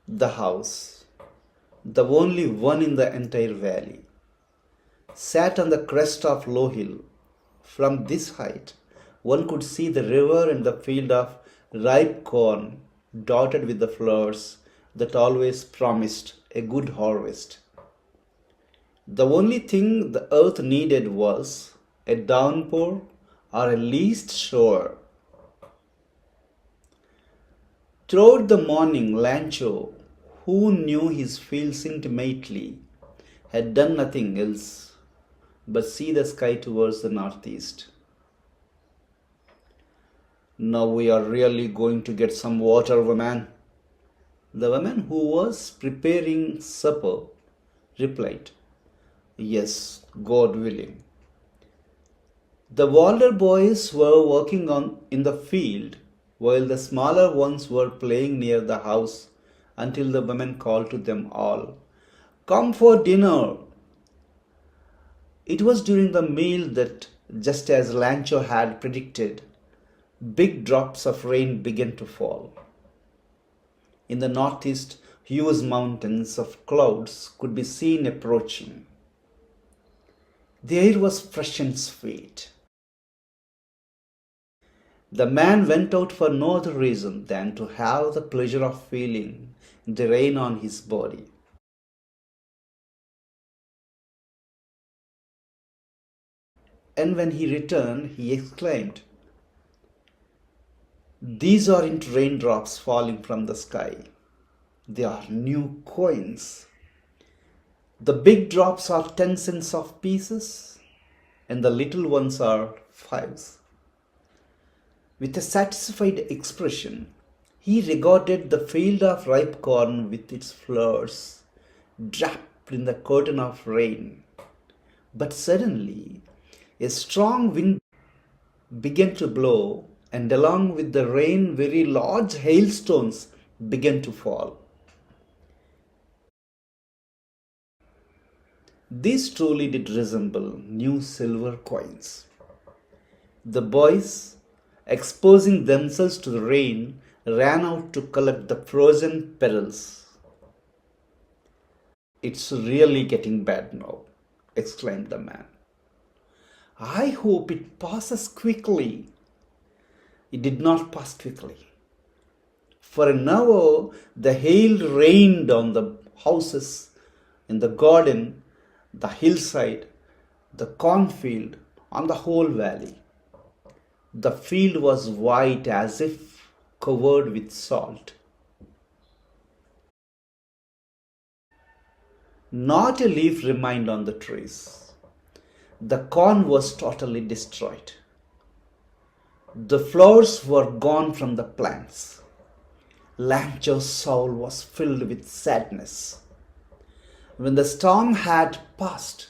The house, the only one in the entire valley, sat on the crest of low hill. From this height, one could see the river and the field of ripe corn dotted with the flowers that always promised a good harvest. The only thing the earth needed was a downpour or a least shower. Throughout the morning, Lencho, who knew his fields intimately, had done nothing else but see the sky towards the northeast. Now we are really going to get some water, woman. The woman who was preparing supper replied, Yes, God willing. The older boys were working on in the field while the smaller ones were playing near the house until the woman called to them all, Come for dinner. It was during the meal that, just as Lancho had predicted, big drops of rain began to fall. In the northeast, huge mountains of clouds could be seen approaching. The air was fresh and sweet. The man went out for no other reason than to have the pleasure of feeling the rain on his body. And when he returned, he exclaimed, These aren't raindrops falling from the sky. They are new coins. The big drops are 10 cents of pieces, and the little ones are fives. With a satisfied expression, he regarded the field of ripe corn with its flowers, draped in the curtain of rain. But suddenly, a strong wind began to blow, and along with the rain, very large hailstones began to fall. These truly did resemble new silver coins. The boys, exposing themselves to the rain, ran out to collect the frozen petals. It's really getting bad now, exclaimed the man. I hope it passes quickly. It did not pass quickly. For an hour, the hail rained on the houses, in the garden, the hillside, the cornfield, on the whole valley. The field was white as if covered with salt. Not a leaf remained on the trees. The corn was totally destroyed. The flowers were gone from the plants. Lancho's soul was filled with sadness. When the storm had passed,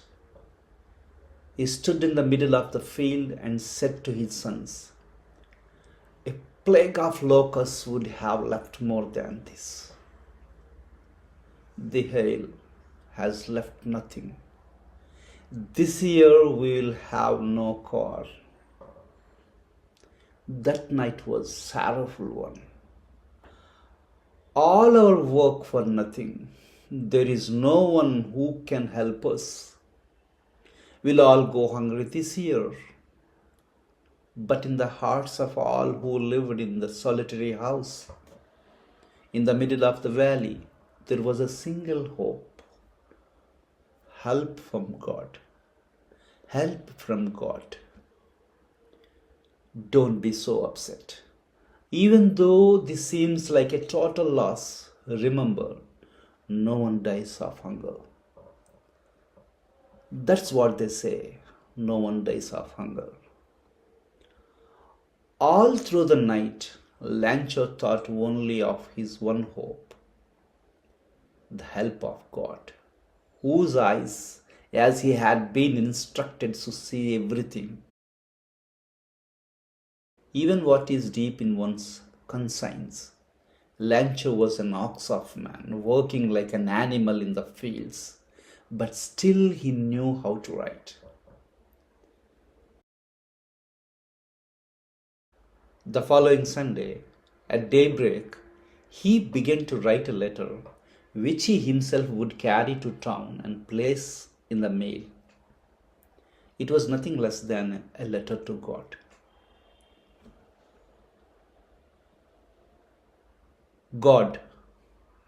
he stood in the middle of the field and said to his sons, A plague of locusts would have left more than this. The hail has left nothing. This year we will have no corn. That night was a sorrowful one. All our work for nothing. There is no one who can help us. We'll all go hungry this year. But in the hearts of all who lived in the solitary house, in the middle of the valley, there was a single hope. Help from God. Help from God. Don't be so upset. Even though this seems like a total loss, remember, no one dies of hunger. That's what they say. No one dies of hunger. All through the night, Lencho thought only of his one hope, the help of God, whose eyes, as he had been instructed to see everything, even what is deep in one's conscience. Lencho was an ox of man, working like an animal in the fields, but still he knew how to write. The following Sunday, at daybreak, he began to write a letter which he himself would carry to town and place in the mail. It was nothing less than a letter to God. God,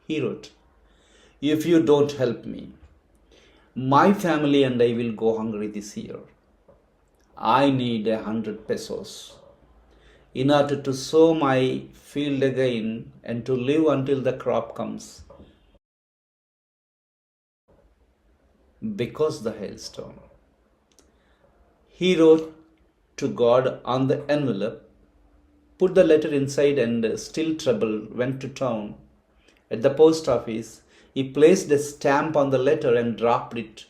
he wrote, if you don't help me, my family and I will go hungry this year. I need 100 pesos in order to sow my field again and to live until the crop comes. Because the hailstorm. He wrote to God on the envelope, put the letter inside, and still trouble went to town. At the post office, he placed a stamp on the letter and dropped it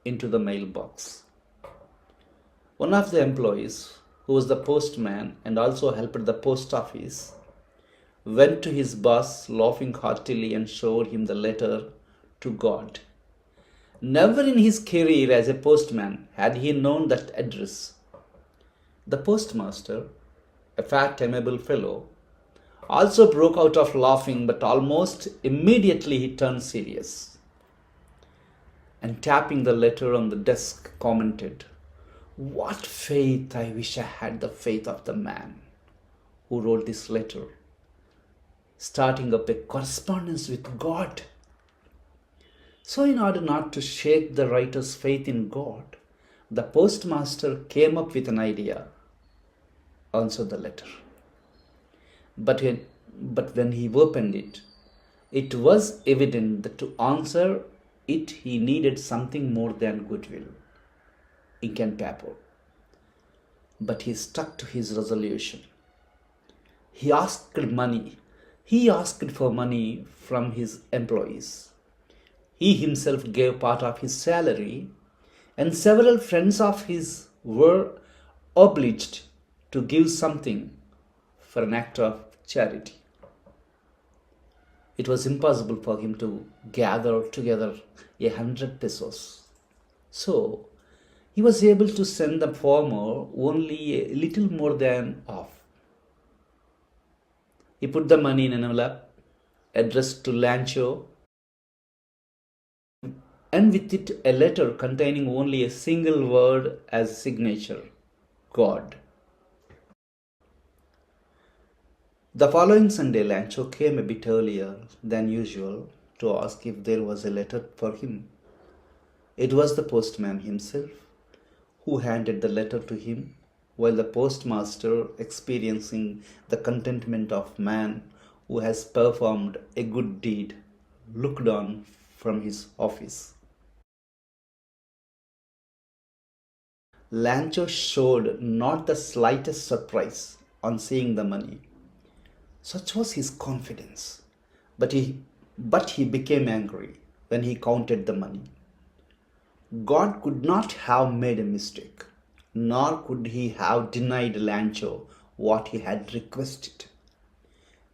into the mailbox. One of the employees, who was the postman and also helped at the post office, went to his boss laughing heartily and showed him the letter to God. Never in his career as a postman had he known that address. The postmaster, a fat, amiable fellow, also broke out of laughing, but almost immediately he turned serious and tapping the letter on the desk commented, "What faith! I wish I had the faith of the man who wrote this letter, starting up a correspondence with God." So, in order not to shake the writer's faith in God, the postmaster came up with an idea. Answer the letter. But when he opened it, it was evident that to answer it he needed something more than goodwill, ink and paper. But he stuck to his resolution. He asked money. He asked for money from his employees. He himself gave part of his salary, and several friends of his were obliged to give something for an act of charity. It was impossible for him to gather together 100 pesos. So, he was able to send the farmer only a little more than half. He put the money in an envelope addressed to Lencho, and with it a letter containing only a single word as signature, God. The following Sunday, Lencho came a bit earlier than usual to ask if there was a letter for him. It was the postman himself who handed the letter to him, while the postmaster, experiencing the contentment of man who has performed a good deed, looked on from his office. Lencho showed not the slightest surprise on seeing the money. Such was his confidence. But he became angry when he counted the money. God could not have made a mistake, nor could he have denied Lencho what he had requested.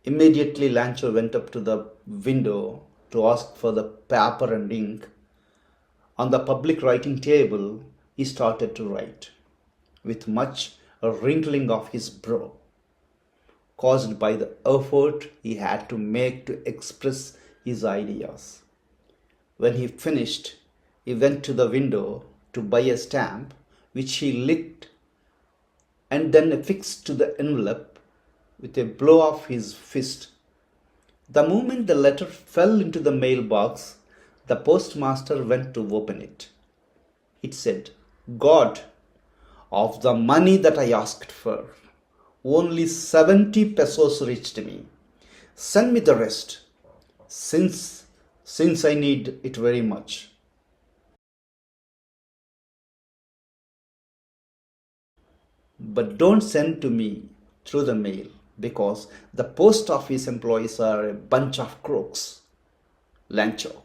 Immediately Lencho went up to the window to ask for the paper and ink. On the public writing table, he started to write, with much wrinkling of his brow, caused by the effort he had to make to express his ideas. When he finished, he went to the window to buy a stamp, which he licked and then affixed to the envelope with a blow of his fist. The moment the letter fell into the mailbox, the postmaster went to open it. It said, "God, of the money that I asked for, only 70 pesos reached me. Send me the rest, since I need it very much." But don't send to me through the mail, because the post office employees are a bunch of crooks. Lencho.